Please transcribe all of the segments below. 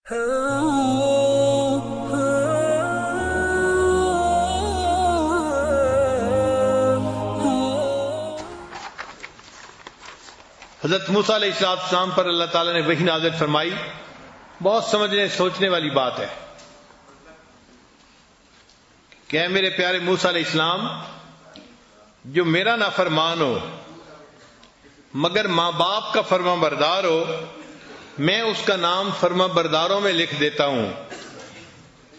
حضرت موسیٰ علیہ السلام پر اللہ تعالیٰ نے وحی نازل فرمائی. بہت سمجھنے سوچنے والی بات ہے کہ اے میرے پیارے موسیٰ علیہ السلام، جو میرا نافرمان ہو مگر ماں باپ کا فرما بردار ہو، میں اس کا نام فرما برداروں میں لکھ دیتا ہوں،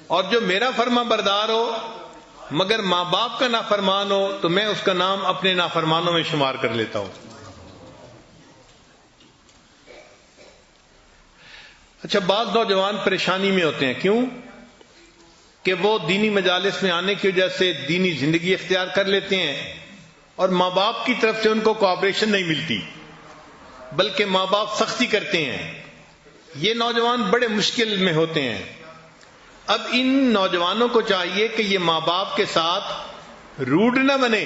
اور جو میرا فرما بردار ہو مگر ماں باپ کا نافرمان ہو تو میں اس کا نام اپنے نافرمانوں میں شمار کر لیتا ہوں. اچھا، بعض نوجوان پریشانی میں ہوتے ہیں. کیوں؟ کہ وہ دینی مجالس میں آنے کی وجہ سے دینی زندگی اختیار کر لیتے ہیں اور ماں باپ کی طرف سے ان کو کوآپریشن نہیں ملتی، بلکہ ماں باپ سختی کرتے ہیں. یہ نوجوان بڑے مشکل میں ہوتے ہیں. اب ان نوجوانوں کو چاہیے کہ یہ ماں باپ کے ساتھ روڈ نہ بنے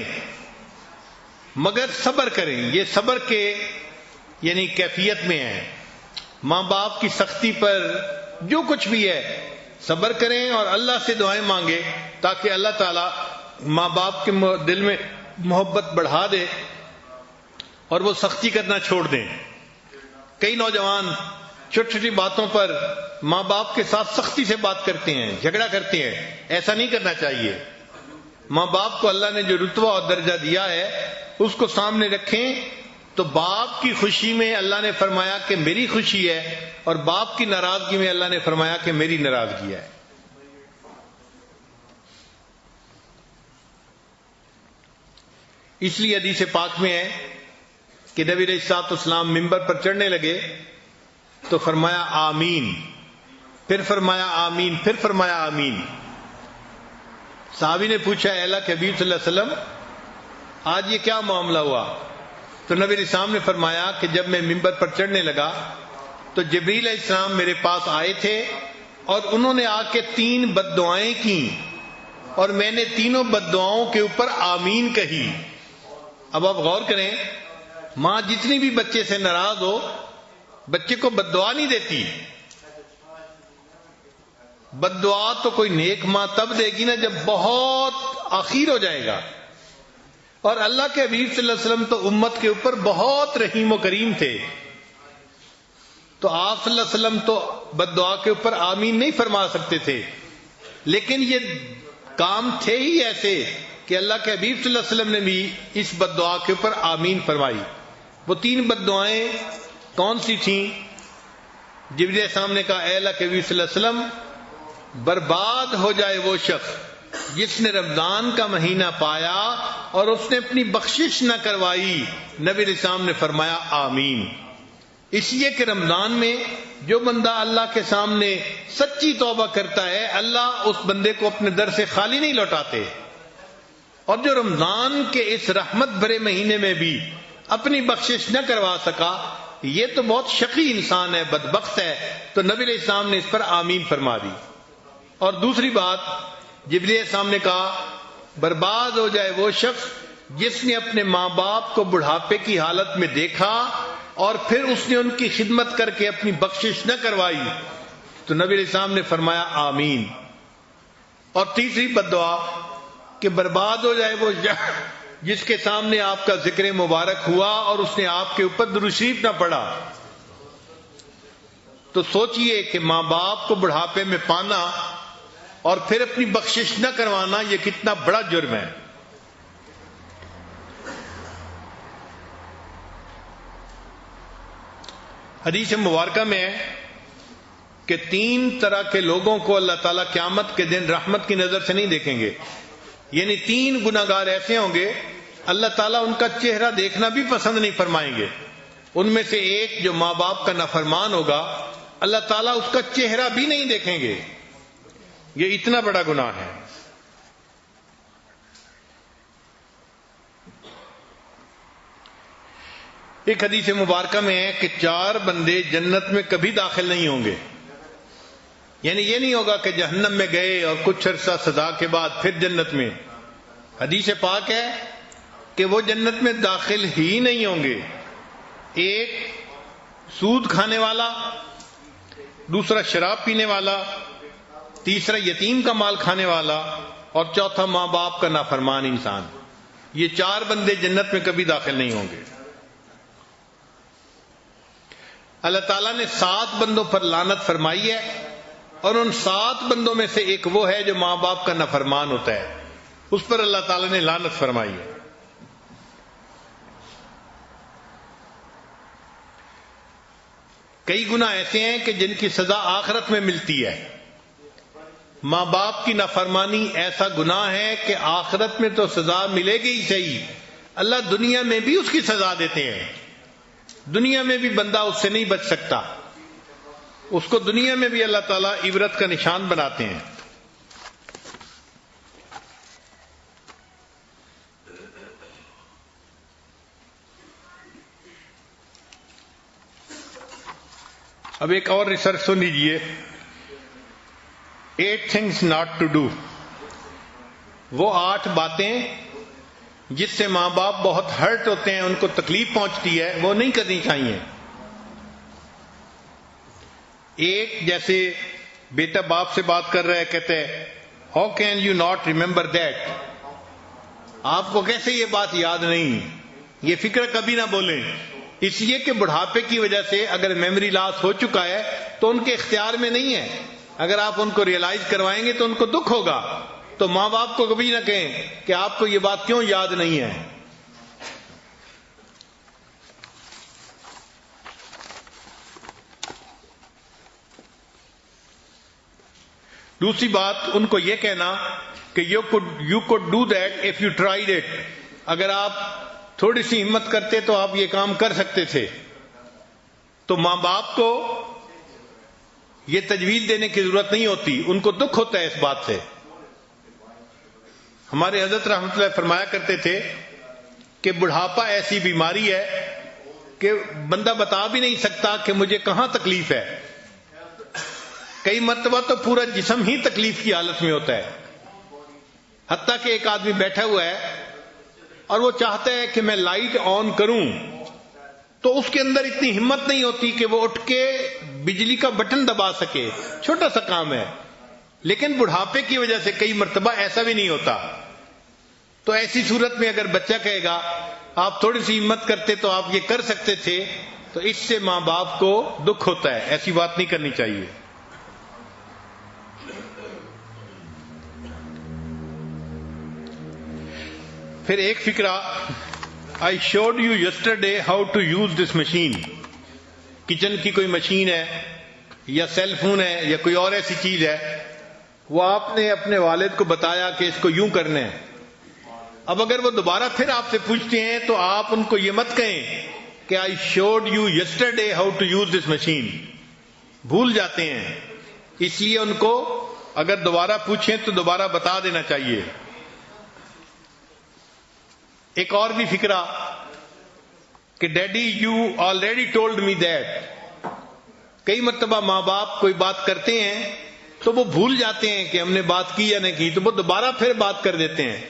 مگر صبر کریں. یہ صبر کے یعنی کیفیت میں ہے. ماں باپ کی سختی پر جو کچھ بھی ہے صبر کریں اور اللہ سے دعائیں مانگے تاکہ اللہ تعالی ماں باپ کے دل میں محبت بڑھا دے اور وہ سختی کرنا چھوڑ دیں. کئی نوجوان چھوٹی چھوٹی باتوں پر ماں باپ کے ساتھ سختی سے بات کرتے ہیں، جھگڑا کرتے ہیں. ایسا نہیں کرنا چاہیے. ماں باپ کو اللہ نے جو رتبہ اور درجہ دیا ہے اس کو سامنے رکھیں. تو باپ کی خوشی میں اللہ نے فرمایا کہ میری خوشی ہے، اور باپ کی ناراضگی میں اللہ نے فرمایا کہ میری ناراضگی ہے. اس لیے حدیث پاک میں ہے کہ نبی علیہ الصلوۃ والسلام منبر پر چڑھنے لگے تو فرمایا آمین، پھر فرمایا آمین، پھر فرمایا آمین. صحابی نے پوچھا اے اللہ کے حبیب صلی اللہ علیہ وسلم، آج یہ کیا معاملہ ہوا؟ تو نبی علیہ السلام نے فرمایا کہ جب میں منبر پر چڑھنے لگا تو جبریل علیہ السلام میرے پاس آئے تھے اور انہوں نے آ کے 3 بد دعائیں کی اور میں نے تینوں بد دعاؤں کے اوپر آمین کہی. اب آپ غور کریں، ماں جتنی بھی بچے سے ناراض ہو بچے کو بد دعا نہیں دیتی. بد دعا تو کوئی نیک ماں تب دے گی نا جب بہت آخیر ہو جائے گا. اور اللہ کے حبیب صلی اللہ علیہ وسلم تو امت کے اوپر بہت رحیم و کریم تھے، تو آپ صلی اللہ علیہ وسلم تو بد دعا کے اوپر آمین نہیں فرما سکتے تھے، لیکن یہ کام تھے ہی ایسے کہ اللہ کے حبیب صلی اللہ علیہ وسلم نے بھی اس بد دعا کے اوپر آمین فرمائی. وہ 3 بد دعائیں کون سی تھیں؟ جبریل السلام نے کہا اے اللہ کے حبیب صلی اللہ علیہ وسلم، برباد ہو جائے وہ شخص جس نے رمضان کا مہینہ پایا اور اس نے اپنی بخشش نہ کروائی. نبی علیہ السلام نے فرمایا آمین. اس لیے کہ رمضان میں جو بندہ اللہ کے سامنے سچی توبہ کرتا ہے اللہ اس بندے کو اپنے در سے خالی نہیں لوٹاتے. اور جو رمضان کے اس رحمت بھرے مہینے میں بھی اپنی بخشش نہ کروا سکا یہ تو بہت شقی انسان ہے، بدبخت ہے. تو نبی علیہ السلام نے اس پر آمین فرما دی. اور دوسری بات جبریل السلام نے کہا برباد ہو جائے وہ شخص جس نے اپنے ماں باپ کو بڑھاپے کی حالت میں دیکھا اور پھر اس نے ان کی خدمت کر کے اپنی بخشش نہ کروائی. تو نبی علیہ السلام نے فرمایا آمین. اور تیسری بد دعا کہ برباد ہو جائے وہ جس کے سامنے آپ کا ذکر مبارک ہوا اور اس نے آپ کے اوپر درود شریف نہ پڑھا. تو سوچئے کہ ماں باپ کو بڑھاپے میں پانا اور پھر اپنی بخشش نہ کروانا یہ کتنا بڑا جرم ہے. حدیث مبارکہ میں ہے کہ 3 طرح کے لوگوں کو اللہ تعالیٰ قیامت کے دن رحمت کی نظر سے نہیں دیکھیں گے. یعنی 3 گناہگار ایسے ہوں گے اللہ تعالیٰ ان کا چہرہ دیکھنا بھی پسند نہیں فرمائیں گے. ان میں سے ایک جو ماں باپ کا نافرمان ہوگا اللہ تعالیٰ اس کا چہرہ بھی نہیں دیکھیں گے. یہ اتنا بڑا گناہ ہے. ایک حدیث مبارکہ میں ہے کہ 4 بندے جنت میں کبھی داخل نہیں ہوں گے. یعنی یہ نہیں ہوگا کہ جہنم میں گئے اور کچھ عرصہ سزا کے بعد پھر جنت میں. حدیث پاک ہے کہ وہ جنت میں داخل ہی نہیں ہوں گے. ایک سود کھانے والا، دوسرا شراب پینے والا، تیسرا یتیم کا مال کھانے والا، اور چوتھا ماں باپ کا نافرمان انسان۔ یہ 4 بندے جنت میں کبھی داخل نہیں ہوں گے۔ اللہ تعالیٰ نے 7 بندوں پر لعنت فرمائی ہے، اور ان 7 بندوں میں سے ایک وہ ہے جو ماں باپ کا نافرمان ہوتا ہے، اس پر اللہ تعالیٰ نے لعنت فرمائی ہے۔ کئی گناہ ایسے ہیں کہ جن کی سزا آخرت میں ملتی ہے۔ ماں باپ کی نافرمانی ایسا گناہ ہے کہ آخرت میں تو سزا ملے گی ہی صحیح، اللہ دنیا میں بھی اس کی سزا دیتے ہیں۔ دنیا میں بھی بندہ اس سے نہیں بچ سکتا، اس کو دنیا میں بھی اللہ تعالیٰ عبرت کا نشان بناتے ہیں۔ اب ایک اور ریسرچ سن لیجیے، 8 things not to do۔ وہ 8 باتیں جس سے ماں باپ بہت ہرٹ ہوتے ہیں، ان کو تکلیف پہنچتی ہے، وہ نہیں کرنی چاہیے۔ ایک، جیسے بیٹا باپ سے بات کر رہا ہے، کہتے ہیں how can you not remember that, آپ کو کیسے یہ بات یاد نہیں؟ یہ فکر کبھی نہ بولیں، اس لیے کہ بڑھاپے کی وجہ سے اگر میموری لاس ہو چکا ہے تو ان کے اختیار میں نہیں ہے۔ اگر آپ ان کو ریئلائز کروائیں گے تو ان کو دکھ ہوگا۔ تو ماں باپ کو کبھی نہ کہیں کہ آپ کو یہ بات کیوں یاد نہیں ہے۔ دوسری بات، ان کو یہ کہنا کہ you could do that if you tried it، اگر آپ تھوڑی سی ہمت کرتے تو آپ یہ کام کر سکتے تھے۔ تو ماں باپ کو یہ تجویز دینے کی ضرورت نہیں ہوتی، ان کو دکھ ہوتا ہے اس بات سے۔ ہمارے حضرت رحمۃ اللہ فرمایا کرتے تھے کہ بڑھاپا ایسی بیماری ہے کہ بندہ بتا بھی نہیں سکتا کہ مجھے کہاں تکلیف ہے۔ کئی مرتبہ تو پورا جسم ہی تکلیف کی حالت میں ہوتا ہے، حتیٰ کہ ایک آدمی بیٹھا ہوا ہے اور وہ چاہتا ہے کہ میں لائٹ آن کروں، تو اس کے اندر اتنی ہمت نہیں ہوتی کہ وہ اٹھ کے بجلی کا بٹن دبا سکے، چھوٹا سا کام ہے۔ لیکن بڑھاپے کی وجہ سے کئی مرتبہ ایسا بھی نہیں ہوتا۔ تو ایسی صورت میں اگر بچہ کہے گا آپ تھوڑی سی ہمت کرتے تو آپ یہ کر سکتے تھے، تو اس سے ماں باپ کو دکھ ہوتا ہے، ایسی بات نہیں کرنی چاہیے۔ پھر ایک فکرہ، I showed you yesterday how to use this machine۔ Kitchen کی کوئی مشین ہے یا سیل فون ہے یا کوئی اور ایسی چیز ہے، وہ آپ نے اپنے والد کو بتایا کہ اس کو یوں کرنا ہے۔ اب اگر وہ دوبارہ پھر آپ سے پوچھتے ہیں تو آپ ان کو یہ مت کہیں کہ I showed you yesterday how to use this machine، بھول جاتے ہیں۔ اس لیے ان کو اگر دوبارہ پوچھیں تو دوبارہ بتا دینا چاہیے۔ ایک اور بھی فکرہ کہ daddy you already told me that. کئی مرتبہ ماں باپ کوئی بات کرتے ہیں تو وہ بھول جاتے ہیں کہ ہم نے بات کی یا نہیں کی، تو وہ دوبارہ پھر بات کر دیتے ہیں،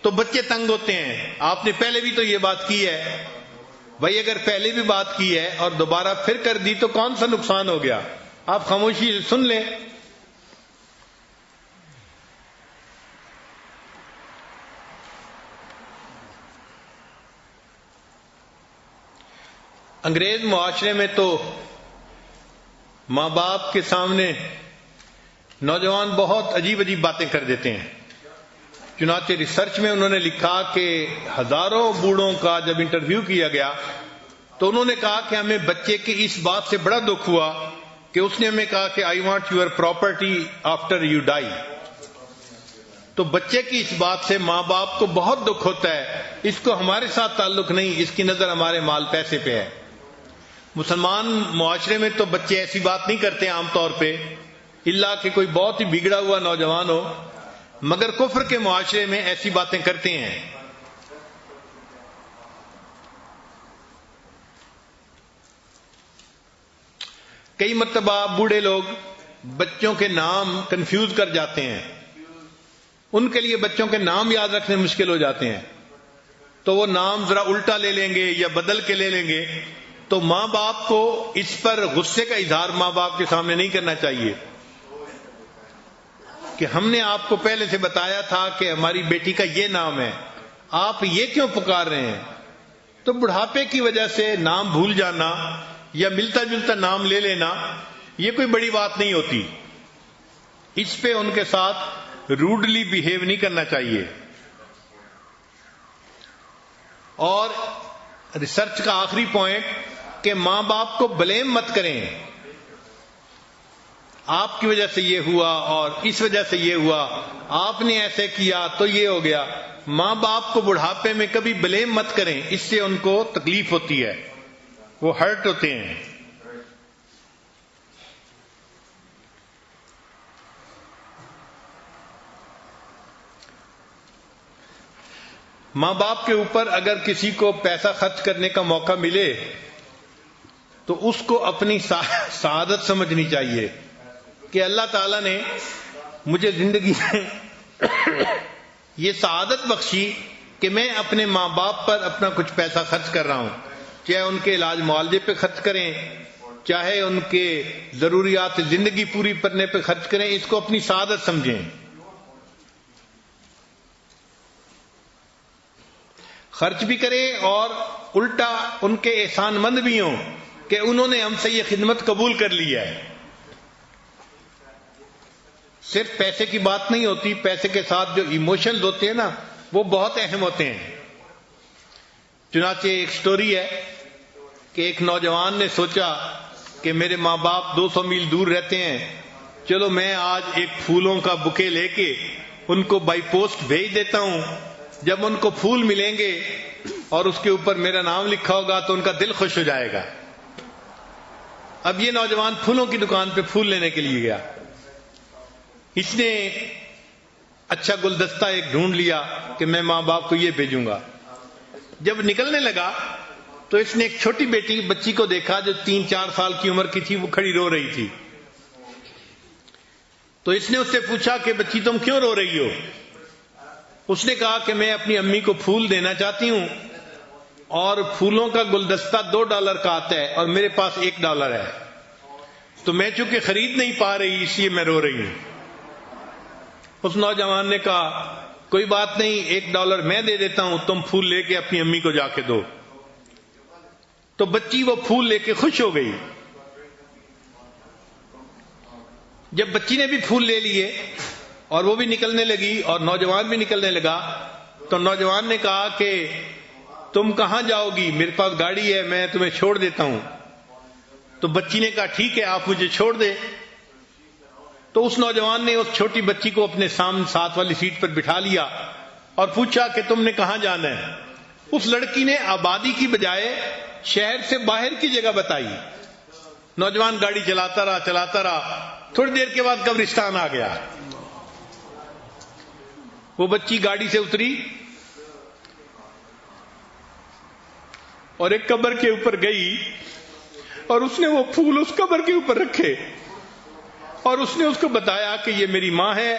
تو بچے تنگ ہوتے ہیں۔ آپ نے پہلے بھی تو یہ بات کی ہے بھائی، اگر پہلے بھی بات کی ہے اور دوبارہ پھر کر دی تو کون سا نقصان ہو گیا؟ آپ خاموشی سے سن لیں۔ انگریز معاشرے میں تو ماں باپ کے سامنے نوجوان بہت عجیب عجیب باتیں کر دیتے ہیں۔ چنانچہ ریسرچ میں انہوں نے لکھا کہ ہزاروں بوڑھوں کا جب انٹرویو کیا گیا تو انہوں نے کہا کہ ہمیں بچے کی اس بات سے بڑا دکھ ہوا کہ اس نے ہمیں کہا کہ I want your property after you die. تو بچے کی اس بات سے ماں باپ کو بہت دکھ ہوتا ہے، اس کو ہمارے ساتھ تعلق نہیں، اس کی نظر ہمارے مال پیسے پہ ہے۔ مسلمان معاشرے میں تو بچے ایسی بات نہیں کرتے عام طور پہ، الا کہ کوئی بہت ہی بگڑا ہوا نوجوان ہو، مگر کفر کے معاشرے میں ایسی باتیں کرتے ہیں۔ کئی مرتبہ بوڑھے لوگ بچوں کے نام کنفیوز کر جاتے ہیں، ان کے لیے بچوں کے نام یاد رکھنے مشکل ہو جاتے ہیں، تو وہ نام ذرا الٹا لے لیں گے یا بدل کے لے لیں گے، تو ماں باپ کو اس پر غصے کا اظہار ماں باپ کے سامنے نہیں کرنا چاہیے کہ ہم نے آپ کو پہلے سے بتایا تھا کہ ہماری بیٹی کا یہ نام ہے، آپ یہ کیوں پکار رہے ہیں؟ تو بڑھاپے کی وجہ سے نام بھول جانا یا ملتا جلتا نام لے لینا یہ کوئی بڑی بات نہیں ہوتی، اس پہ ان کے ساتھ روڈلی بیہیو نہیں کرنا چاہیے۔ اور ریسرچ کا آخری پوائنٹ کہ ماں باپ کو بلیم مت کریں، آپ کی وجہ سے یہ ہوا اور اس وجہ سے یہ ہوا، آپ نے ایسے کیا تو یہ ہو گیا۔ ماں باپ کو بڑھاپے میں کبھی بلیم مت کریں، اس سے ان کو تکلیف ہوتی ہے، وہ ہرٹ ہوتے ہیں۔ ماں باپ کے اوپر اگر کسی کو پیسہ خرچ کرنے کا موقع ملے تو اس کو اپنی سعادت سمجھنی چاہیے کہ اللہ تعالیٰ نے مجھے زندگی میں یہ سعادت بخشی کہ میں اپنے ماں باپ پر اپنا کچھ پیسہ خرچ کر رہا ہوں، چاہے ان کے علاج معالجے پہ خرچ کریں، چاہے ان کے ضروریات زندگی پوری کرنے پہ خرچ کریں، اس کو اپنی سعادت سمجھیں۔ خرچ بھی کریں اور الٹا ان کے احسان مند بھی ہوں کہ انہوں نے ہم سے یہ خدمت قبول کر لی ہے۔ صرف پیسے کی بات نہیں ہوتی، پیسے کے ساتھ جو ایموشنز ہوتے ہیں نا وہ بہت اہم ہوتے ہیں۔ چنانچہ ایک سٹوری ہے کہ ایک نوجوان نے سوچا کہ میرے ماں باپ 200 میل دور رہتے ہیں، چلو میں آج ایک پھولوں کا بکے لے کے ان کو بائی پوسٹ بھیج دیتا ہوں، جب ان کو پھول ملیں گے اور اس کے اوپر میرا نام لکھا ہوگا تو ان کا دل خوش ہو جائے گا۔ اب یہ نوجوان پھولوں کی دکان پہ پھول لینے کے لیے گیا، اس نے اچھا گلدستہ ایک ڈھونڈ لیا کہ میں ماں باپ کو یہ بھیجوں گا۔ جب نکلنے لگا تو اس نے ایک چھوٹی بچی کو دیکھا جو 3-4 سال کی عمر کی تھی، وہ کھڑی رو رہی تھی۔ تو اس نے اس سے پوچھا کہ بچی تم کیوں رو رہی ہو؟ اس نے کہا کہ میں اپنی امی کو پھول دینا چاہتی ہوں اور پھولوں کا گلدستہ $2 کا آتا ہے اور میرے پاس $1 ہے، تو میں چونکہ خرید نہیں پا رہی اس لیے میں رو رہی ہوں۔ اس نوجوان نے کہا کوئی بات نہیں، $1 میں دے دیتا ہوں، تم پھول لے کے اپنی امی کو جا کے دو۔ تو بچی وہ پھول لے کے خوش ہو گئی۔ جب بچی نے بھی پھول لے لیے اور وہ بھی نکلنے لگی اور نوجوان بھی نکلنے لگا تو نوجوان نے کہا کہ تم کہاں جاؤ گی؟ میرے پاس گاڑی ہے، میں تمہیں چھوڑ دیتا ہوں۔ تو بچی نے کہا ٹھیک ہے آپ مجھے چھوڑ دے۔ تو اس نوجوان نے اس چھوٹی بچی کو اپنے ساتھ والی سیٹ پر بٹھا لیا اور پوچھا کہ تم نے کہاں جانا ہے؟ اس لڑکی نے آبادی کی بجائے شہر سے باہر کی جگہ بتائی۔ نوجوان گاڑی چلاتا رہا، تھوڑی دیر کے بعد قبرستان آ گیا۔ وہ بچی گاڑی سے اتری اور ایک قبر کے اوپر گئی اور اس نے وہ پھول اس قبر کے اوپر رکھے اور اس نے اس کو بتایا کہ یہ میری ماں ہے،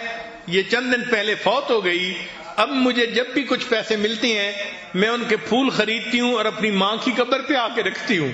یہ چند دن پہلے فوت ہو گئی، اب مجھے جب بھی کچھ پیسے ملتے ہیں میں ان کے پھول خریدتی ہوں اور اپنی ماں کی قبر پہ آ کے رکھتی ہوں۔